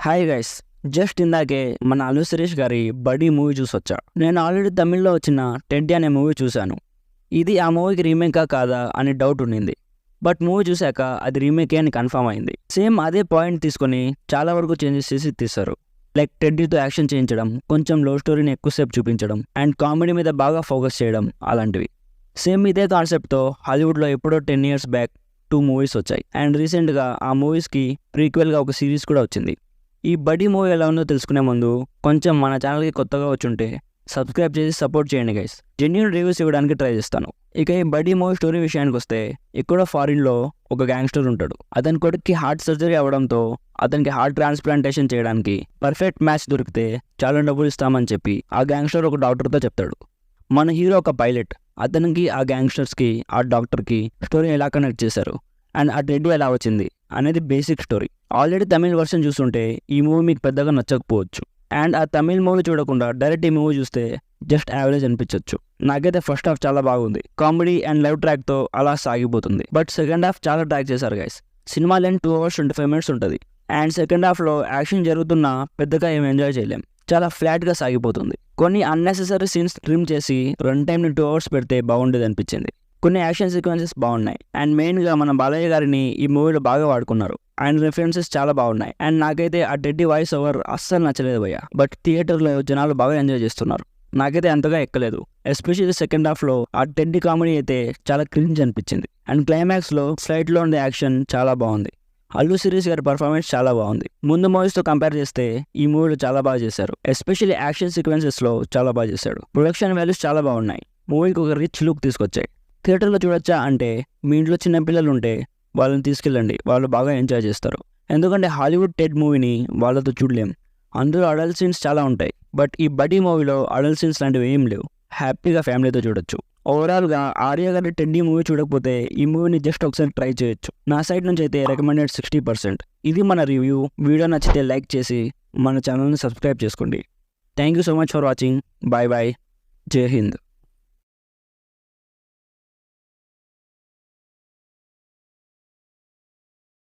Hi guys, just ఇందాకే మన అల్లు శిరీష్ గారి బడీ మూవీ చూసొచ్చా. నేను ఆల్రెడీ తమిళ్లో వచ్చిన టెడ్డీ అనే మూవీ చూశాను. ఇది ఆ మూవీకి రీమేకా కాదా అని డౌట్ ఉండింది. బట్ మూవీ చూశాక అది రీమేకే అని కన్ఫర్మ్ అయింది. సేమ్ అదే పాయింట్ తీసుకొని చాలా వరకు చేంజెస్ చేసి తీస్తారు. లైక్ టెడ్డీతో యాక్షన్ చేయించడం, కొంచెం లవ్ స్టోరీని ఎక్కువసేపు చూపించడం అండ్ కామెడీ మీద బాగా ఫోకస్ చేయడం, అలాంటివి. సేమ్ ఇదే కాన్సెప్ట్తో హాలీవుడ్లో ఎప్పుడో 10 years బ్యాక్ 2 movies వచ్చాయి. అండ్ రీసెంట్గా ఆ మూవీస్కి ప్రీక్వెల్గా ఒక సిరీస్ కూడా వచ్చింది. ఈ బడీ మూవీ ఎలా ఉందో తెలుసుకునే ముందు కొంచెం మన ఛానల్కి కొత్తగా వచ్చుంటే సబ్స్క్రైబ్ చేసి సపోర్ట్ చేయండి గైస్. జెన్యూన్ రివ్యూస్ ఇవ్వడానికి ట్రై చేస్తాను. ఇక ఈ బడీ మూవీ స్టోరీ విషయానికి వస్తే, ఎక్కడో ఫారిన్లో ఒక గ్యాంగ్స్టర్ ఉంటాడు. అతని కొడుక్కి హార్ట్ సర్జరీ అవ్వడంతో అతనికి హార్ట్ ట్రాన్స్ప్లాంటేషన్ చేయడానికి పర్ఫెక్ట్ మ్యాచ్ దొరికితే చాలా డబ్బులు ఇస్తామని చెప్పి ఆ గ్యాంగ్స్టర్ ఒక డాక్టర్తో చెప్తాడు. మన హీరో ఒక పైలట్. అతనికి, ఆ గ్యాంగ్స్టర్స్కి, ఆ డాక్టర్కి స్టోరీ ఎలా కనెక్ట్ చేశారు అండ్ ఆ టెడ్డీ ఎలా వచ్చింది అనేది basic story. Already Tamil version చూస్తుంటే ఈ మూవీ మీకు పెద్దగా నచ్చకపోవచ్చు. అండ్ ఆ తమిళ్ మూవీ చూడకుండా డైరెక్ట్ ఈ మూవీ చూస్తే జస్ట్ యావరేజ్ అనిపించవచ్చు. నాకైతే ఫస్ట్ హాఫ్ చాలా బాగుంది. కామెడీ అండ్ లైవ్ ట్రాక్తో అలా సాగిపోతుంది. బట్ సెకండ్ హాఫ్ చాలా ట్రాక్ చేశారు guys. Cinema length 2 hours 25 minutes ఉంటుంది. అండ్ సెకండ్ హాఫ్లో యాక్షన్ జరుగుతున్నా పెద్దగా ఏం ఎంజాయ్ చేయలేం. చాలా ఫ్లాట్గా సాగిపోతుంది. కొన్ని అన్నెసెసరీ సీన్స్ ట్రిమ్ చేసి రన్ టైంని 2 hours పెడితే బాగుండేది అనిపించింది. కొన్ని యాక్షన్ సీక్వెన్సెస్ బాగున్నాయి. అండ్ మెయిన్గా మన బాలయ్య గారిని ఈ మూవీలో బాగా వాడుకున్నారు. అండ్ రిఫరెన్సెస్ చాలా బాగున్నాయి. అండ్ నాకైతే ఆ టెడ్డీ వాయిస్ ఓవర్ అస్సలు నచ్చలేదు భయ్య. బట్ థియేటర్లో జనాలు బాగా ఎంజాయ్ చేస్తున్నారు. నాకైతే అంతగా ఎక్కలేదు. ఎస్పెషల్లీ సెకండ్ హాఫ్లో ఆ టెడ్డీ కామెడీ అయితే చాలా క్రింజ్ అనిపించింది. అండ్ క్లైమాక్స్లో ఫ్లైట్లో ఉండే యాక్షన్ చాలా బాగుంది. అల్లు శిరీష్ గారి పర్ఫార్మెన్స్ చాలా బాగుంది. ముందు మూవీస్తో కంపేర్ చేస్తే ఈ మూవీలో చాలా బాగా చేశారు. ఎస్పెషల్లీ యాక్షన్ సీక్వెన్సెస్లో చాలా బాగా చేశాడు. ప్రొడక్షన్ వాల్యూస్ చాలా బాగున్నాయి. మూవీకి ఒక రిచ్ లుక్ తీసుకొచ్చాయి. థియేటర్లో చూడొచ్చా అంటే మీ ఇంట్లో చిన్న పిల్లలు ఉంటే వాళ్ళని తీసుకెళ్ళండి, వాళ్ళు బాగా ఎంజాయ్ చేస్తారు. ఎందుకంటే హాలీవుడ్ టెడ్ మూవీని వాళ్ళతో చూడలేం. అందులో అడల్ట్ సీన్స్ చాలా ఉంటాయి. బట్ ఈ బడీ మూవీలో అడల్ట్ సీన్స్ లాంటివి ఏం లేవు. హ్యాపీగా ఫ్యామిలీతో చూడొచ్చు. ఓవరాల్గా ఆర్య గారి టెడ్డీ మూవీ చూడకపోతే ఈ మూవీని జస్ట్ ఒకసారి ట్రై చేయొచ్చు. నా సైడ్ నుంచి అయితే రికమెండెడ్ 60%. ఇది మన రివ్యూ. వీడియో నచ్చితే లైక్ చేసి మన ఛానల్ని సబ్స్క్రైబ్ చేసుకోండి. Thank you so much for watching. Bye bye. జై హింద్.